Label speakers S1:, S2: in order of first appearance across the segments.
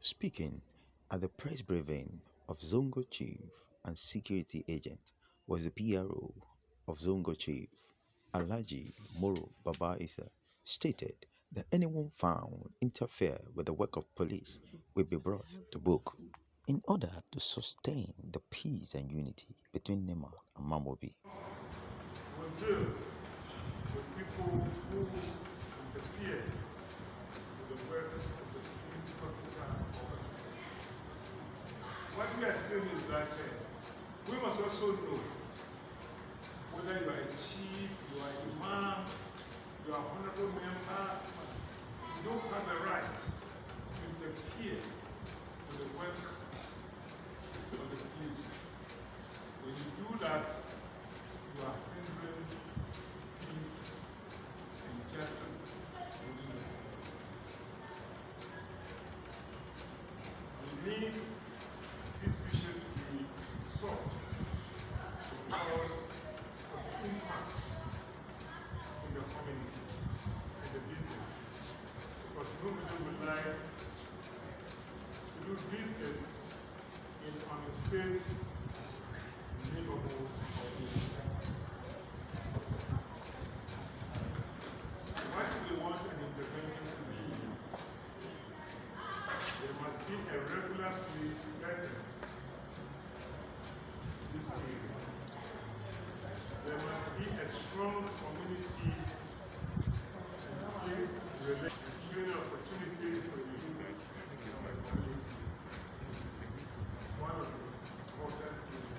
S1: Speaking at the press briefing of Zongo Chief and security agent was the PRO of Zongo Chief, Alhaji Moro stated that anyone found interfere with the work of police will be brought to book. In order to sustain the peace and unity between Nima and Mamobi,
S2: Will deal with people who interfere with the work of the police officer or officers. What we are saying is that we must also know whether you are a chief, you are a imam, you are a honorable member, you don't have the right to interfere with the work of the police. When you do that, you are hindering peace and justice within the community. We need this vision to be solved because of the impacts in the community and the business. Because nobody would like to do business in unsafe neighborhood or area. What do we want an intervention to be? There must be a regular police presence in this area. There must be a strong community and police training opportunities for the human community. One of the important things.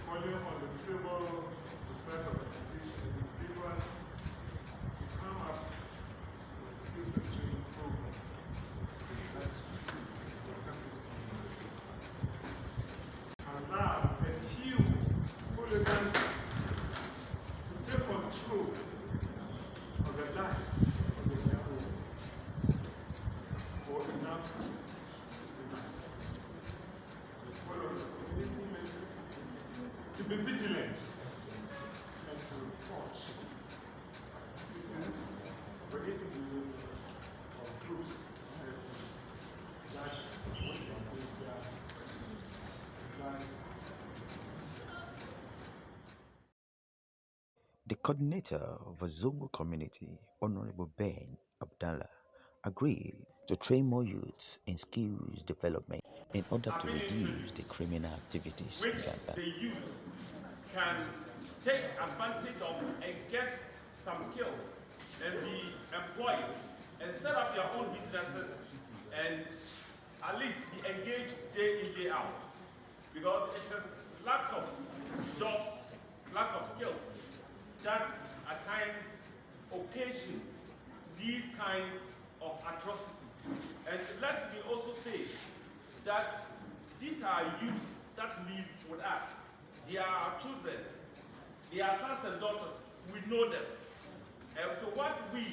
S2: Calling on the civil society organization and individuals to come up with skills and training programs that will help this community. And now, a few hooligans to take control of the lives of the people for enough is enough. We call on the community members to be vigilant and to report victims for any individual or groups as that what they are doing their lives.
S1: the coordinator of the Zongo community, Honorable Ben Abdallah, agreed to train more youths in skills development in order to reduce the criminal activities in
S3: which
S1: Ghana.
S3: the youth can take advantage of and get some skills and be employed and set up their own businesses and at least be engaged day in, day out. Because it is lack of jobs, lack of skills that at times occasions these kinds of atrocities. And let me also say that these are youth that live with us. They are our children. They are sons and daughters. We know them. And so what we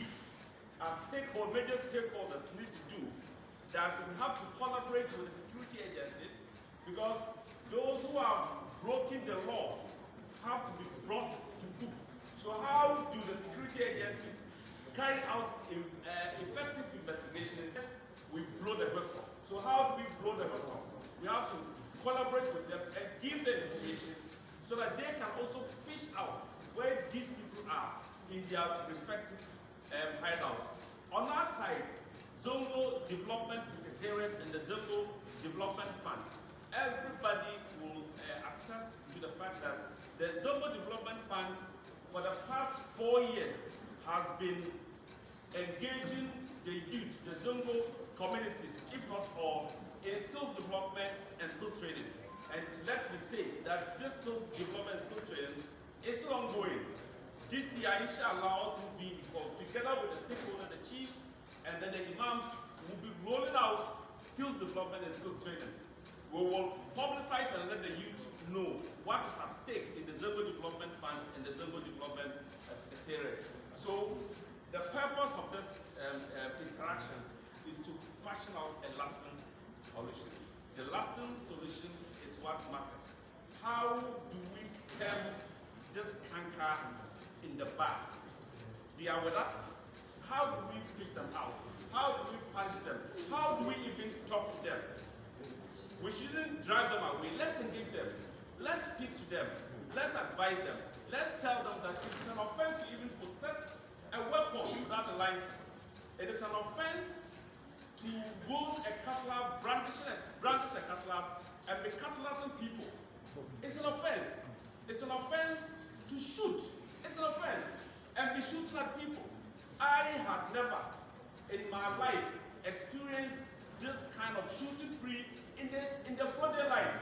S3: as major stakeholders need to do, that we have to collaborate with the security agencies, because those who have broken the law have to be brought to book. So how do the security agencies carry out effective investigations? We blow the whistle. So how do we blow the whistle? We have to collaborate with them and give them information so that they can also fish out where these people are in their respective hideouts. On our side, Zongo Development Secretariat and the Zongo Development Fund, everybody will attest to the fact that the Zongo Development Fund for the past 4 years has been engaging the youth, the Zongo communities, if not all, in skills development and skills training. And let me say that this skills development and skills training is still ongoing. This year, inshallah, all things being equal, together with the stakeholders, the chiefs, and then the imams, will be rolling out skills development and skills training. We will publicize and let the youth know what is at stake in the Zongo Development Fund and the Zongo Development Secretariat. So the purpose of this interaction is to fashion out a lasting solution. The lasting solution is what matters. How do we stem this canker in the bud? They are with us. How do we fit them out? How do we punish them? How do we even talk to them? We shouldn't drive them away. Let's engage them. Let's speak to them. Let's advise them. Let's tell them that it's an offense to even possess a weapon without a license. It is an offense to hold a cutlass, brandish a cutlass, and be cutlassing people. It's an offense. It's an offense to shoot. It's an offense. And be shooting at people. I had never in my life experienced this kind of shooting spree in the broad daylight.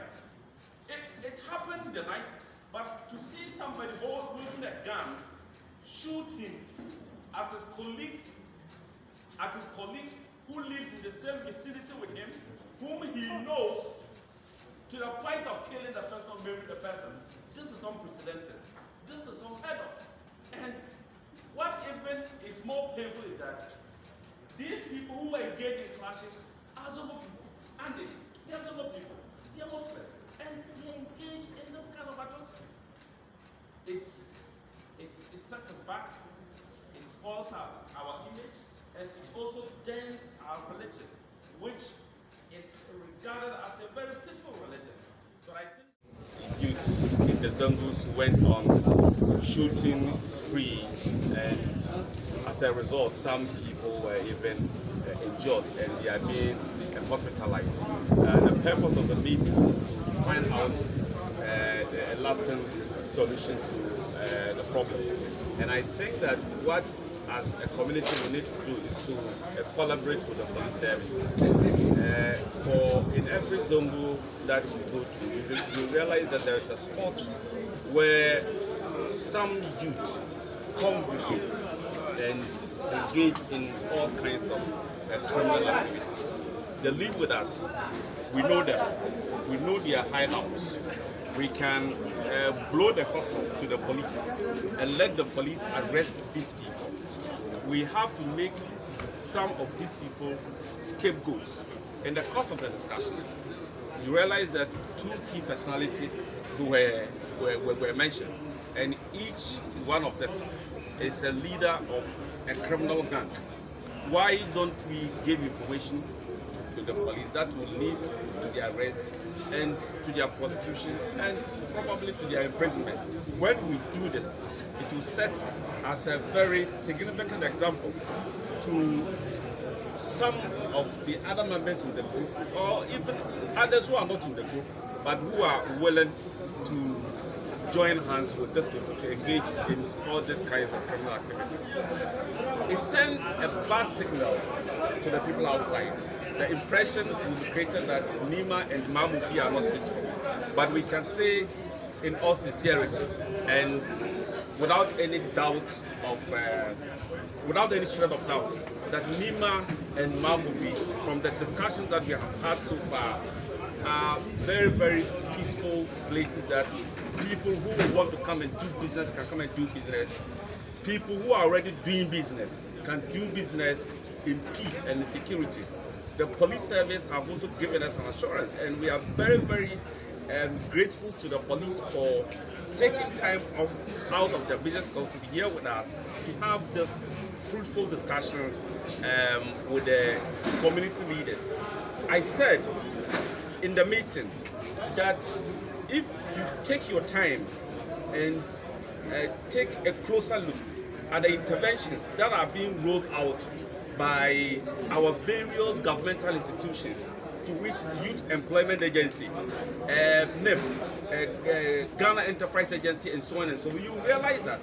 S3: It happened in the night, but to see somebody holding a gun, shooting at his colleague who lives in the same vicinity with him, whom he knows, to the point of killing the person or marrying the person. This is unprecedented. This is unheard of. And what even is more painful is that these people who engage in clashes are Zongo people. And they are Zongo people. They are Muslims. And they engage in this kind of atrocity. It sets us back. It spoils our image. And it also dents our religion, which is regarded as a very peaceful religion. So I think youth in the Zongos went on shooting spree, and as a result, some people were even injured and they are being hospitalized. The purpose of the meeting is to find out a lasting solution to the problem. And I think that what, as a community, we need to do is to collaborate with the police service. For in every Zongo that you go to, you realize that there is a spot where some youth congregate and engage in all kinds of criminal activities. They live with us. We know them. We know their hideouts. We can blow the whistle to the police and let the police arrest these people. We have to make some of these people scapegoats. In the course of the discussions, you realize that two key personalities were mentioned, and each one of them is a leader of a criminal gang. Why don't we give information to the police that will lead to their arrest and to their prosecution and probably to their imprisonment? When we do this, it will set as a very significant example to some of the other members in the group, or even others who are not in the group, but who are willing to join hands with these people to engage in all these kinds of criminal activities. It sends a bad signal to the people outside. The impression will be created that Nima and Mamobi are not peaceful. But we can say in all sincerity and without any doubt without any shred of doubt, that Nima and Mamobi, from the discussions that we have had so far, are very, very peaceful places that people who want to come and do business can come and do business. People who are already doing business can do business in peace and in security. The police service have also given us an assurance, and we are very, very grateful to the police for taking time off out of their business schedule to be here with us to have this fruitful discussions with the community leaders. I said in the meeting that if you take your time and take a closer look at the interventions that are being rolled out by our various governmental institutions, to which Youth Employment Agency, NIP, Ghana Enterprise Agency, and so on and so on, you realize that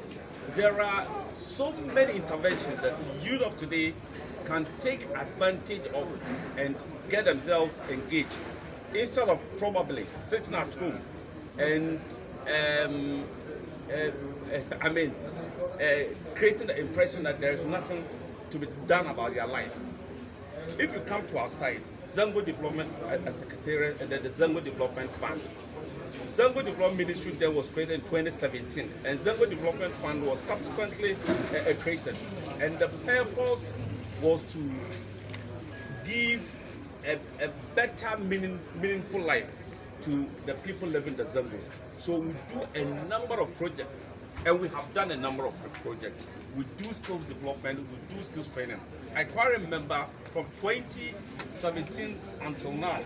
S3: there are so many interventions that the youth of today can take advantage of and get themselves engaged, instead of probably sitting at home and creating the impression that there is nothing to be done about their life. If you come to our side, Zongo Development Secretariat and then the Zongo Development Fund. Zongo Development Ministry then was created in 2017, and Zongo Development Fund was subsequently created. And the purpose was to give a better, meaningful life to the people living in the Zongos. So we do a number of projects, and we have done a number of projects. We do skills development, we do skills training. I quite remember from 2017 until now,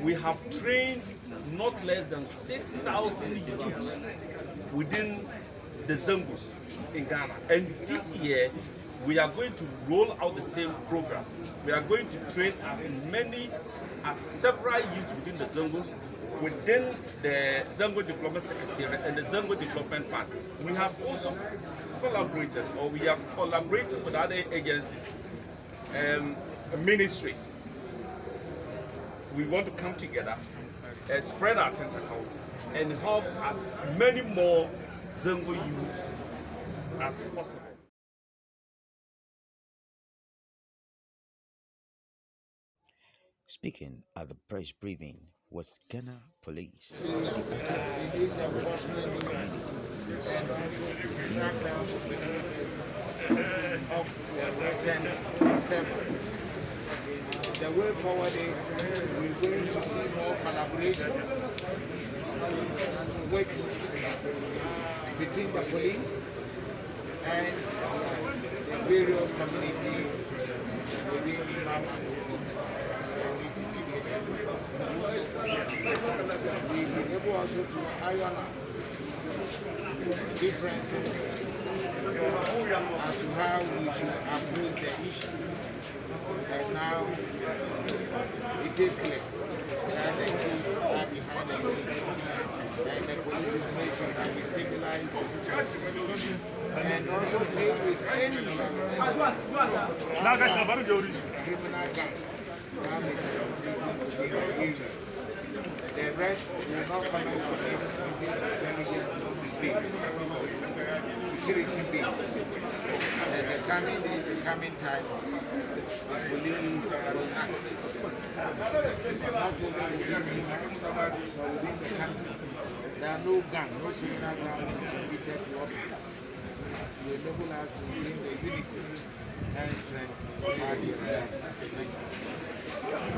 S3: we have trained not less than 6,000 youths within the Zongos in Ghana. And this year, we are going to roll out the same program. We are going to train as several youths within the Zongos, within the Zongo Development Secretariat and the Zongo Development Fund. We have also collaborated, or we are collaborating with other agencies, ministries. We want to come together and spread our tentacles and help as many more Zongo youth as possible.
S1: Speaking at the press briefing was Ghana Police.
S4: It is unfortunately of the recent step. The way forward is we're going to see more collaboration between the police and the various communities within Mamobi. We've been able also to iron out differences as to how we should approach the issue. And now it is clear that the chiefs are behind the police, and the police is making sure that we stabilize the situation and also deal with any criminal gang. The rest will not comment on it in this intelligence base, security base. And the coming times, the police will act. Not only within Nima, but within the country. There are no gang, no criminal gang committed to operate. To enable us to bring the unity and strength of our area. Thank you.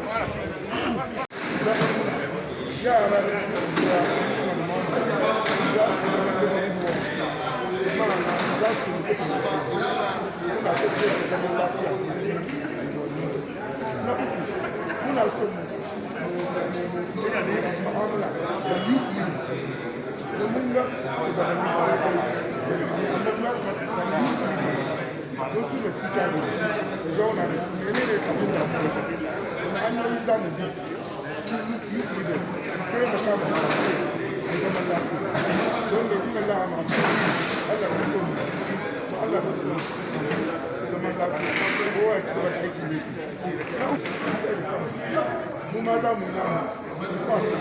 S5: In fact,